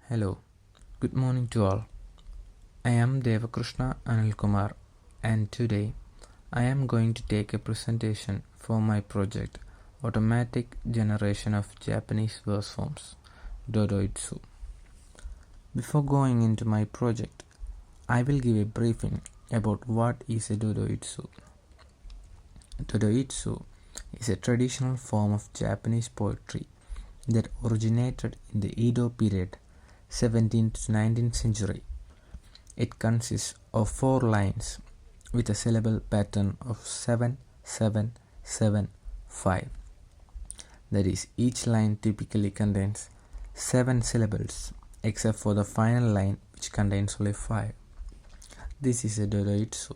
Hello, good morning to all. I am Devakrishna Anilkumar, and today I am going to take a presentation for my project Automatic Generation of Japanese Verse Forms, Dodoitsu. Before going into my project, I will give a briefing about what is a Dodoitsu. Dodoitsu is a traditional form of Japanese poetry that originated in the Edo period, 17th to 19th century. It consists of 4 lines with a syllable pattern of 7, 7, 7, 5. That is, each line typically contains 7 syllables except for the final line which contains only 5. This is a Dodoitsu.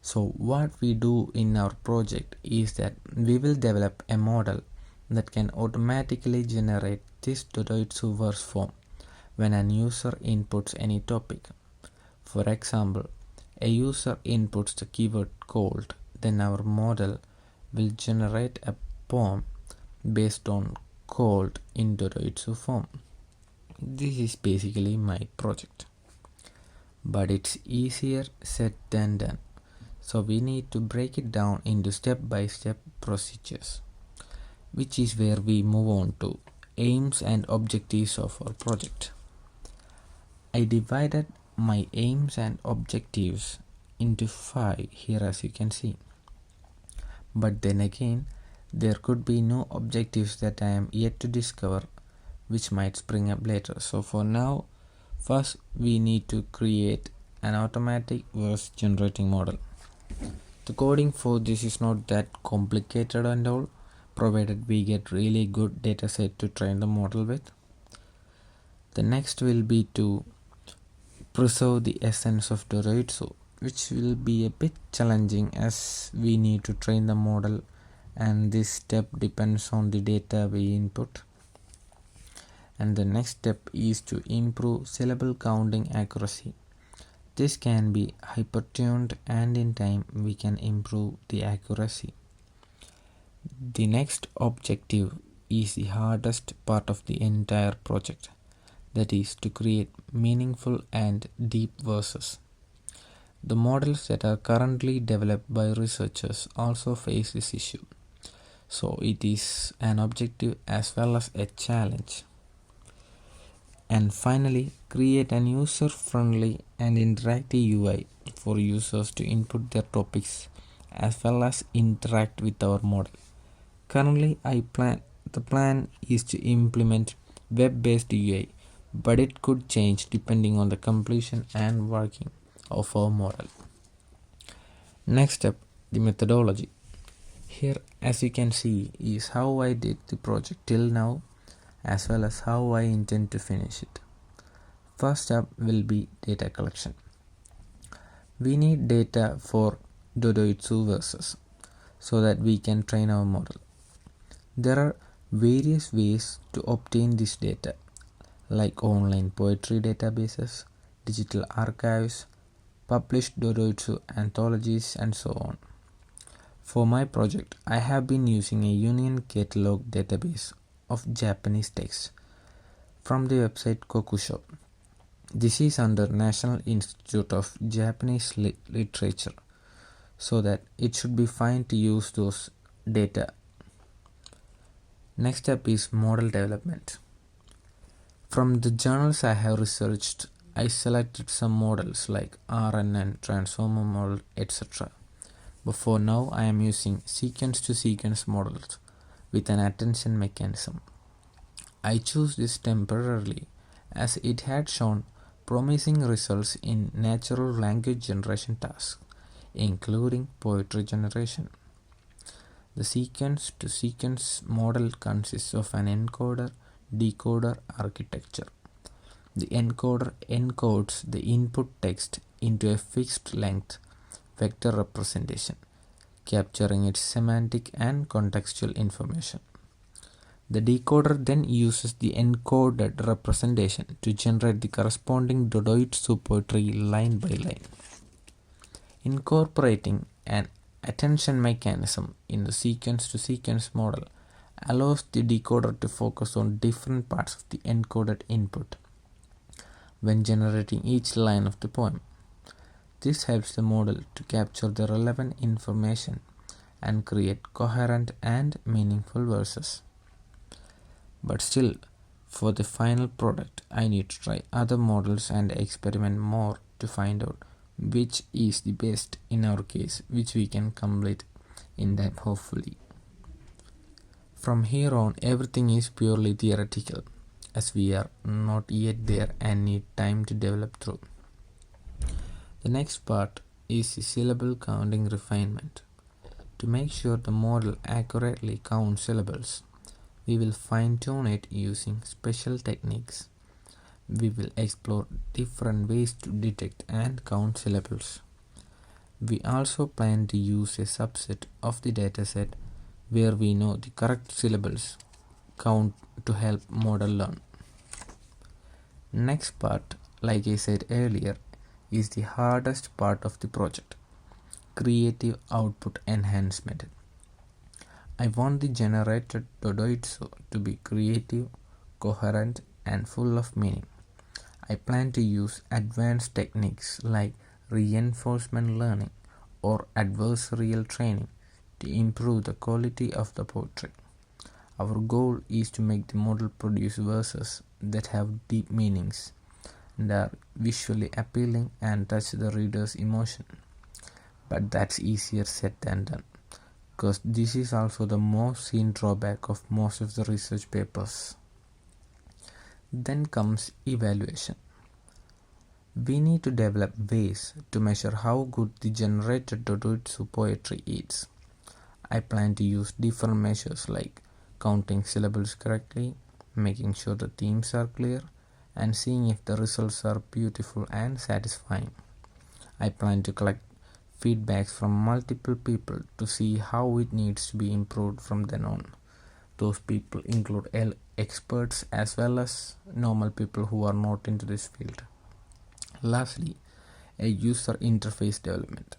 So what we do in our project is that we will develop a model that can automatically generate this Dodoitsu verse form when an user inputs any topic. For example, a user inputs the keyword cold, then our model will generate a poem based on cold in Dodoitsu form. This is basically my project. But it's easier said than done. So we need to break it down into step-by-step procedures, which is where we move on to aims and objectives of our project. I divided my aims and objectives into 5 here, as you can see. But then again, there could be no objectives that I am yet to discover, which might spring up later. So for now, first we need to create an automatic verse generating model. The coding for this is not that complicated and all, provided we get really good dataset to train the model with. The next will be to preserve the essence of Dodoitsu, which will be a bit challenging as we need to train the model, and this step depends on the data we input. And the next step is to improve syllable counting accuracy. This can be hyper-tuned, and in time we can improve the accuracy. The next objective is the hardest part of the entire project, that is to create meaningful and deep verses. The models that are currently developed by researchers also face this issue, so it is an objective as well as a challenge. And finally, create an user-friendly and interactive UI for users to input their topics as well as interact with our model. Currently, the plan is to implement web-based UI, but it could change depending on the completion and working of our model. Next step, the methodology. Here, as you can see, is how I did the project till now, as well as how I intend to finish it. First step will be data collection. We need data for Dodoitsu verses so that we can train our model. There are various ways to obtain this data, like online poetry databases, digital archives, published Dodoitsu anthologies, and so on. For my project, I have been using a Union Catalog database of Japanese texts from the website Kokusho. This is under National Institute of Japanese Literature, so that it should be fine to use those data. Next step is model development. From the journals I have researched, I selected some models like RNN, transformer model, etc. But for now, I am using sequence-to-sequence models with an attention mechanism. I chose this temporarily as it had shown promising results in natural language generation tasks, including poetry generation. The sequence-to-sequence model consists of an encoder-decoder architecture. The encoder encodes the input text into a fixed length vector representation, capturing its semantic and contextual information. The decoder then uses the encoded representation to generate the corresponding Dodoitsu poetry line by line. Incorporating an attention mechanism in the sequence-to-sequence model allows the decoder to focus on different parts of the encoded input when generating each line of the poem. This helps the model to capture the relevant information and create coherent and meaningful verses. But still, for the final product, I need to try other models and experiment more to find out which is the best in our case, which we can complete in depth hopefully. From here on, everything is purely theoretical, as we are not yet there and need time to develop through. The next part is the syllable counting refinement. To make sure the model accurately counts syllables, we will fine-tune it using special techniques. We will explore different ways to detect and count syllables. We also plan to use a subset of the dataset where we know the correct syllables count to help model learn. Next part, like I said earlier, is the hardest part of the project: creative output enhancement. I want the generated Dodoitsu to be creative, coherent, and full of meaning. I plan to use advanced techniques like reinforcement learning or adversarial training to improve the quality of the poetry. Our goal is to make the model produce verses that have deep meanings and are visually appealing and touch the reader's emotion. But that's easier said than done, because this is also the most seen drawback of most of the research papers. Then comes evaluation. We need to develop ways to measure how good the generated Dodoitsu poetry is. I plan to use different measures like counting syllables correctly, making sure the themes are clear, and seeing if the results are beautiful and satisfying. I plan to collect feedbacks from multiple people to see how it needs to be improved from then on. Those people include experts as well as normal people who are not into this field. Lastly, a user interface development,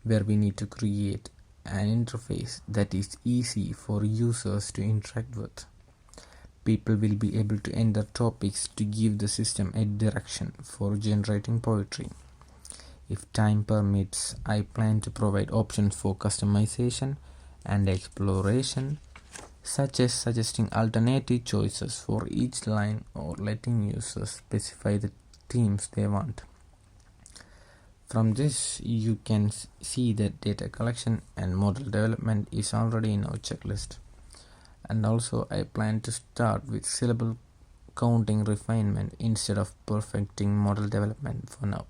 where we need to create an interface that is easy for users to interact with. People will be able to enter topics to give the system a direction for generating poetry. If time permits, I plan to provide options for customization and exploration, such as suggesting alternative choices for each line or letting users specify the themes they want. From this, you can see that data collection and model development is already in our checklist. And also, I plan to start with syllable counting refinement instead of perfecting model development for now.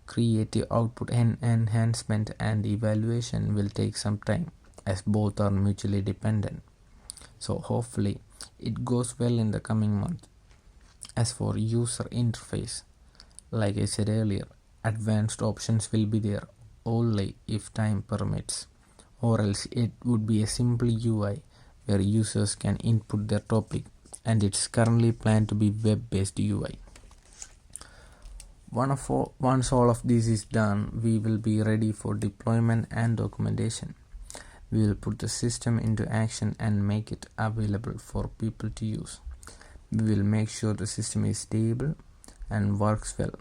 Creative output enhancement and evaluation will take some time, as both are mutually dependent. So hopefully it goes well in the coming month. As for user interface, like I said earlier, advanced options will be there only if time permits, or else it would be a simple UI where users can input their topic, and it's currently planned to be web-based UI. Once all of this is done, we will be ready for deployment and documentation. We will put the system into action and make it available for people to use. We will make sure the system is stable and works well.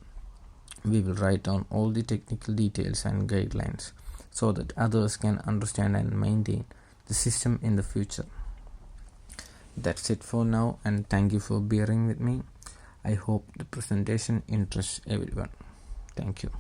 We will write down all the technical details and guidelines so that others can understand and maintain the system in the future. That's it for now, and thank you for bearing with me. I hope the presentation interests everyone. Thank you.